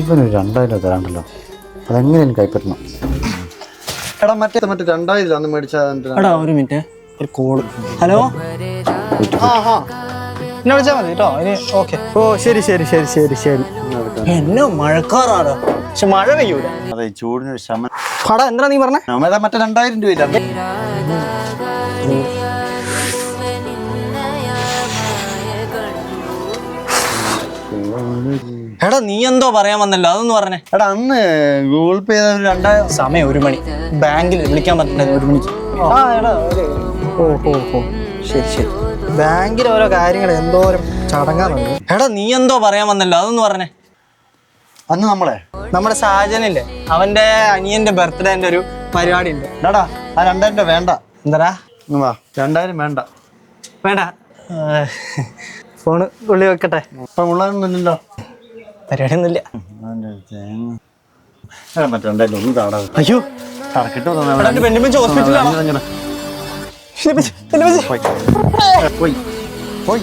ഇവനൊരു 2000 തരാണ്ടല്ലോ, അതെങ്ങനെ എനിക്ക് കൈപ്പറ്റണം? എടാ മറ്റേ 2000 അന്ന് മേടിച്ചാൽ എടാ ഒരു മിനിറ്റ്, ഒരു കോള്. ഹലോ, എന്നെ വിളിച്ചാൽ മതി കേട്ടോ. ഓക്കെ. ഓ ശരി ശരി ശരി ശരി ശരി. എന്നെ മഴക്കാറാണ്, പക്ഷെ മഴ പെയ്യൂല. അതെ, ചൂടിനൊരു ശമനം. എടാ എന്താ നീ പറഞ്ഞേ? മറ്റേ 2000 രൂപയില്ല. എടാ നീ എന്തോ പറയാൻ വന്നല്ലോ, അതൊന്ന് പറഞ്ഞേ. എടാ അന്ന് ഗൂഗിൾ പേ ചെയ്ത 2000. സമയം 1 മണി, ബാങ്കിൽ വിളിക്കാൻ പറ്റുന്നത് 1 മണിക്ക്. ആ എടാ ഓ ഓ ഓ ശരി ശരി. ബാങ്കിൽ ഓരോ കാര്യങ്ങൾ എന്തോരം ചടങ്ങാറുണ്ട്. എടാ നീ എന്തോ പറയാൻ വന്നല്ലോ, അതൊന്ന് പറഞ്ഞേ. അന്ന് നമ്മുടെ സാജനില്ലേ, അവന്റെ അനിയന്റെ ബർത്ത്ഡേന്റെ ഒരു പരിപാടി ഉണ്ട്. എടാ ആ 2000 രൂപ വേണ്ട. എന്താ? 2000 വേണ്ട. വേണ്ട, ഫോണ് ഉള്ളി വെക്കട്ടെ. ഇപ്പൊ ഉള്ളതൊന്നുമില്ലല്ലോ, പരിപാടി ഒന്നുമില്ല. മറ്റേ 2000 ഒന്ന് താടാ. അയ്യോ കിട്ടുമോ? ഹോസ്പിറ്റലിലാണ്. പോയി